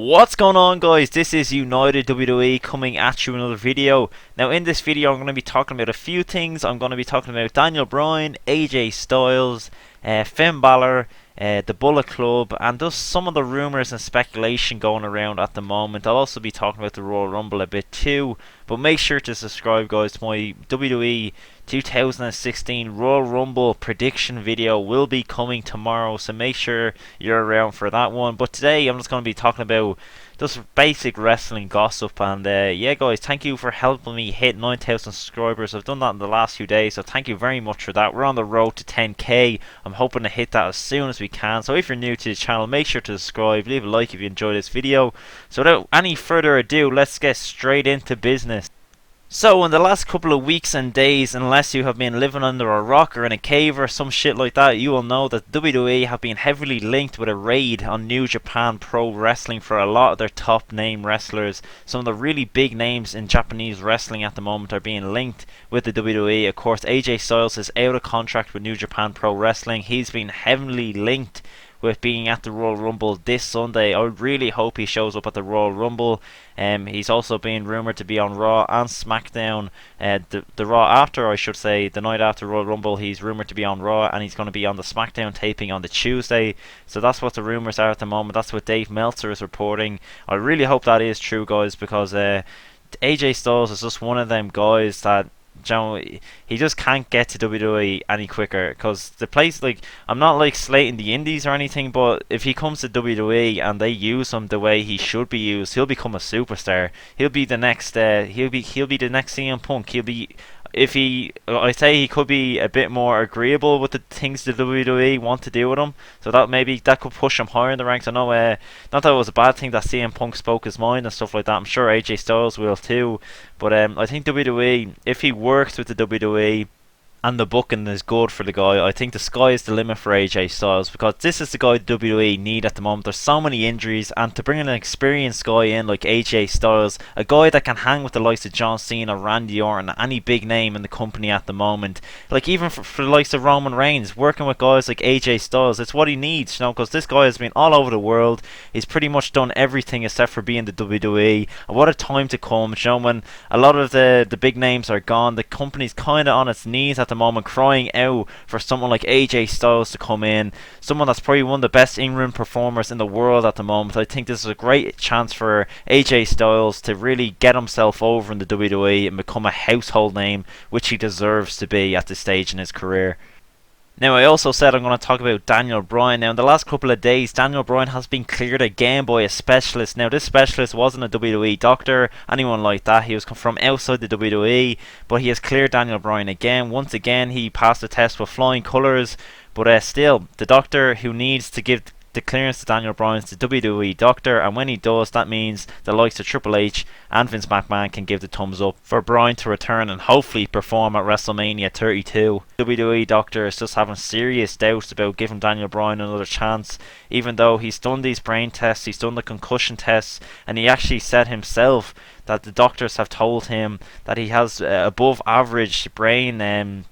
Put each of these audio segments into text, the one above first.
What's going on, guys? This is United WWE coming at you with another video. Now in this video I'm going to be talking about a few things. I'm going to be talking about Daniel Bryan, AJ Styles, Finn Balor, the Bullet Club, and just some of the rumours and speculation going around at the moment. I'll also be talking about the Royal Rumble a bit too, but make sure to subscribe, guys, to my WWE 2016 Royal Rumble prediction video. Will be coming tomorrow, so make sure you're around for that one. But today I'm just going to be talking about just basic wrestling gossip, and yeah, guys, thank you for helping me hit 9,000 subscribers. I've done that in the last few days, so thank you very much for that. We're on the road to 10k. I'm hoping to hit that as soon as we can, so if you're new to the channel, make sure to subscribe, leave a like if you enjoyed this video. So without any further ado, let's get straight into business. So in the last couple of weeks and days, unless you have been living under a rock or in a cave or some shit like that, you will know that WWE have been heavily linked with a raid on New Japan Pro Wrestling for a lot of their top name wrestlers. Some of the really big names in Japanese wrestling at the moment are being linked with the WWE. Of course, AJ Styles is out of contract with New Japan Pro Wrestling. He's been heavily linked with being at the Royal Rumble this Sunday. I really hope he shows up at the Royal Rumble. He's also being rumoured to be on Raw and SmackDown. The Raw after, I should say, the night after Royal Rumble, he's rumoured to be on Raw, and he's going to be on the SmackDown taping on the Tuesday. So that's what the rumours are at the moment. That's what Dave Meltzer is reporting. I really hope that is true, guys, because AJ Styles is just one of them guys that, you know, he just can't get to WWE any quicker, because the place, like, I'm not like slating the indies or anything, but if he comes to WWE and they use him the way he should be used, he'll become a superstar. He'll be the next he'll be the next CM Punk. He'll be, if he, I say, he could be a bit more agreeable with the things the WWE want to do with him, so that maybe that could push him higher in the ranks. I know, not that it was a bad thing that CM Punk spoke his mind and stuff like that. I'm sure AJ Styles will too, but I think WWE, if he works with the WWE and the booking is good for the guy, I think the sky is the limit for AJ Styles, because this is the guy the WWE need at the moment. There's so many injuries, and to bring an experienced guy in like AJ Styles, a guy that can hang with the likes of John Cena, Randy Orton, any big name in the company at the moment, like even for the likes of Roman Reigns, working with guys like AJ Styles, it's what he needs, you know, because this guy has been all over the world. He's pretty much done everything except for being the WWE, and what a time to come, you know, when a lot of the big names are gone. The company's kind of on its knees at the moment, crying out for someone like AJ Styles to come in, someone that's probably one of the best in-ring performers in the world at the moment. I think this is a great chance for AJ Styles to really get himself over in the WWE and become a household name, which he deserves to be at this stage in his career. Now, I also said I'm going to talk about Daniel Bryan. Now, in the last couple of days, Daniel Bryan has been cleared again by a specialist. Now, this specialist wasn't a WWE doctor, anyone like that. He was from outside the WWE, but he has cleared Daniel Bryan again. Once again, he passed the test with flying colours, but still, the doctor who needs to give the clearance to Daniel Bryan is the WWE doctor, and when he does, that means the likes of Triple H and Vince McMahon can give the thumbs up for Bryan to return and hopefully perform at WrestleMania 32. WWE doctor is just having serious doubts about giving Daniel Bryan another chance, even though he's done these brain tests, he's done the concussion tests, and he actually said himself that the doctors have told him that he has above average brain.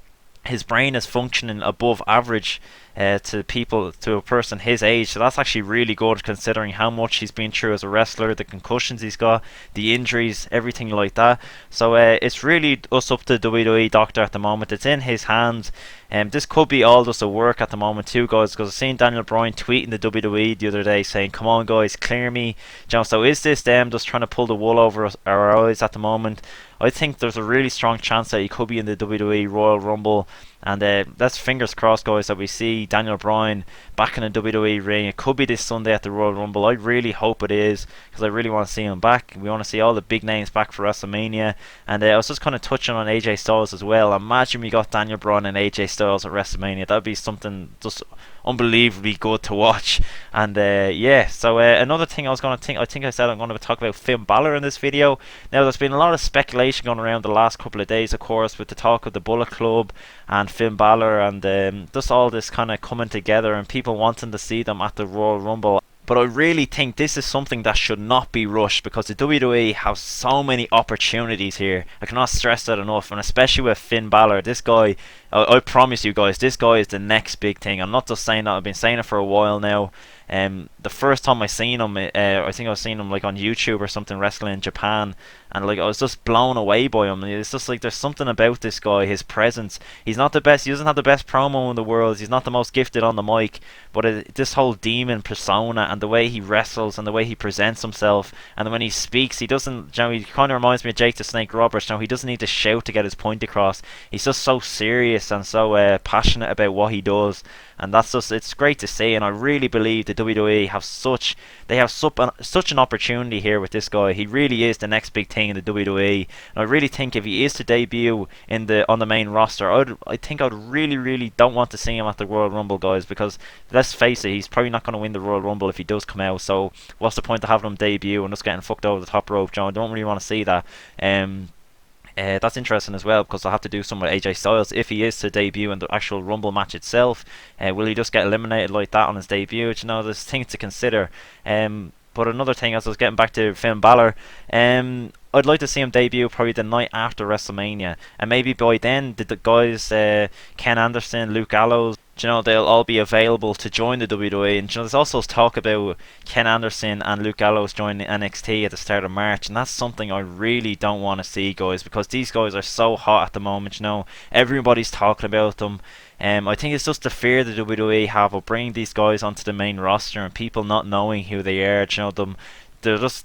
His brain is functioning above average to a person his age, so that's actually really good considering how much he's been through as a wrestler, the concussions he's got, the injuries, everything like that. So it's really us up to the WWE doctor at the moment. It's in his hands. This could be all just a work at the moment too, guys, because I've seen Daniel Bryan tweeting the WWE the other day saying, come on guys, clear me. You know, so is this them just trying to pull the wool over our eyes at the moment? I think there's a really strong chance that he could be in the WWE Royal Rumble, and let's fingers crossed, guys, that we see Daniel Bryan back in the WWE ring. It could be this Sunday at the Royal Rumble. I really hope it is, because I really want to see him back. We want to see all the big names back for WrestleMania. And I was just kind of touching on AJ Styles as well. Imagine we got Daniel Bryan and AJ Styles at WrestleMania. That would be something just unbelievably good to watch. And yeah, so another thing I think I said I'm going to talk about Finn Balor in this video. Now, there's been a lot of speculation going around the last couple of days, of course, with the talk of the Bullet Club and Finn Balor, and just all this kind of coming together and people wanting to see them at the Royal Rumble. But I really think this is something that should not be rushed, because the WWE have so many opportunities here. I cannot stress that enough, and especially with Finn Balor. This guy, I promise you guys, this guy is the next big thing. I'm not just saying that, I've been saying it for a while now. The first time I seen him, I think I was seeing him like on YouTube or something wrestling in Japan, and like I was just blown away by him. It's just like there's something about this guy, his presence. He's not the best. He doesn't have the best promo in the world. He's not the most gifted on the mic, but this whole demon persona and the way he wrestles and the way he presents himself, and when he speaks, he doesn't. You know, he kind of reminds me of Jake the Snake Roberts. You know, he doesn't need to shout to get his point across. He's just so serious and so passionate about what he does, and that's just, it's great to see. And I really believe the WWE have such an opportunity here with this guy. He really is the next big thing in the WWE, and I really think if he is to debut on the main roster, I think I'd really don't want to see him at the Royal Rumble, guys, because let's face it, he's probably not going to win the Royal Rumble if he does come out. So what's the point of having him debut and just getting fucked over the top rope? John, I don't really want to see that. That's interesting as well, because I'll have to do some with AJ Styles if he is to debut in the actual Rumble match itself. Will he just get eliminated like that on his debut? You know, there's things to consider. But another thing, as I was getting back to Finn Balor, I'd like to see him debut probably the night after WrestleMania, and maybe by then the guys, Ken Anderson, Luke Gallows, you know, they'll all be available to join the WWE. And you know, there's also talk about Ken Anderson and Luke Gallows joining NXT at the start of March, and that's something I really don't want to see, guys, because these guys are so hot at the moment. You know, everybody's talking about them. I think it's just the fear the WWE have of bringing these guys onto the main roster and people not knowing who they are. You know,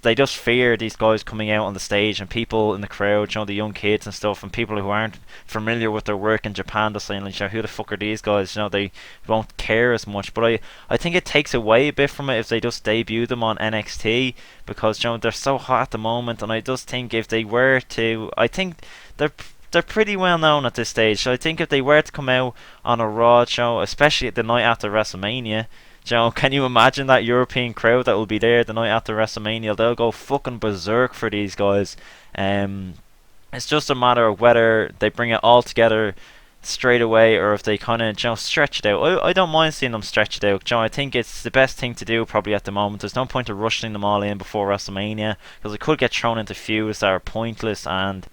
they just fear these guys coming out on the stage, and people in the crowd, you know, the young kids and stuff, and people who aren't familiar with their work in Japan, just saying, like, you know, who the fuck are these guys? You know, they won't care as much. But I think it takes away a bit from it if they just debut them on NXT, because, you know, they're so hot at the moment. And I just think if they were to, I think they're pretty well known at this stage. So I think if they were to come out on a Raw show, especially the night after WrestleMania, you know, can you imagine that European crowd that will be there the night after WrestleMania? They'll go fucking berserk for these guys. It's just a matter of whether they bring it all together straight away, or if they kind of, you know, stretch it out. I don't mind seeing them stretch it out. You know, I think it's the best thing to do probably at the moment. There's no point of rushing them all in before WrestleMania, because it could get thrown into feuds that are pointless, and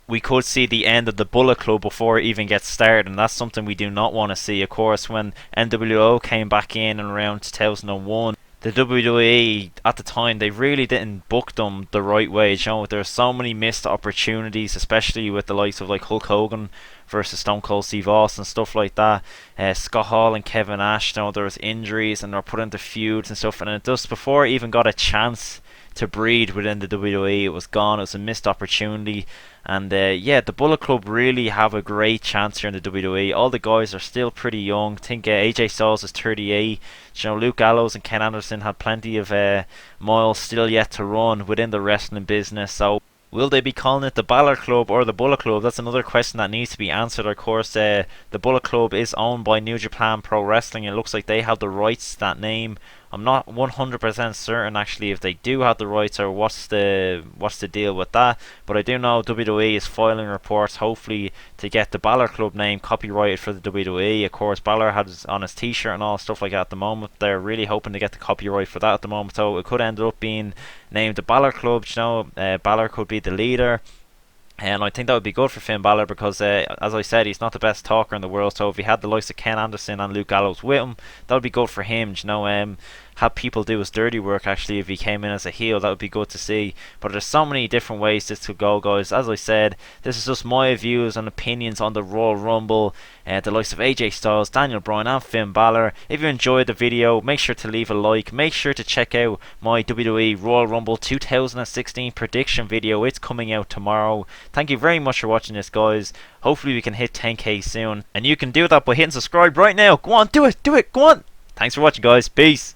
we could see the end of the Bullet Club before it even gets started, and that's something we do not want to see. Of course, when NWO came back in around 2001, the WWE at the time, they really didn't book them the right way. You know, there are so many missed opportunities, especially with the likes of like Hulk Hogan versus Stone Cold Steve Austin, stuff like that. Scott Hall and Kevin Nash, you know, there was injuries and they were put into feuds and stuff, and it just, before it even got a chance to breed within the WWE, it was gone. It was a missed opportunity. And yeah, the Bullet Club really have a great chance here in the WWE. All the guys are still pretty young. I think AJ Styles is 38. You know, Luke Gallows and Ken Anderson had plenty of miles still yet to run within the wrestling business. So will they be calling it the Balor Club or the Bullet Club? That's another question that needs to be answered. Of course, the Bullet Club is owned by New Japan Pro Wrestling. It looks like they have the rights to that name. I'm not 100% certain actually if they do have the rights, or what's the deal with that. But I do know WWE is filing reports, hopefully, to get the Balor Club name copyrighted for the WWE. Of course, Balor has on his t-shirt and all stuff like that at the moment. They're really hoping to get the copyright for that at the moment. So it could end up being named the Balor Club. You know, Balor could be the leader. And I think that would be good for Finn Balor, because as I said, he's not the best talker in the world. So if he had the likes of Ken Anderson and Luke Gallows with him, that would be good for him. You know, have people do his dirty work. Actually, if he came in as a heel, that would be good to see. But there's so many different ways this could go, guys. As I said, this is just my views and opinions on the Royal Rumble. The likes of AJ Styles, Daniel Bryan and Finn Balor. If you enjoyed the video, make sure to leave a like. Make sure to check out my WWE Royal Rumble 2016 prediction video. It's coming out tomorrow. Thank you very much for watching this, guys. Hopefully we can hit 10k soon, and you can do that by hitting subscribe right now. Go on, do it, go on. Thanks for watching, guys. Peace.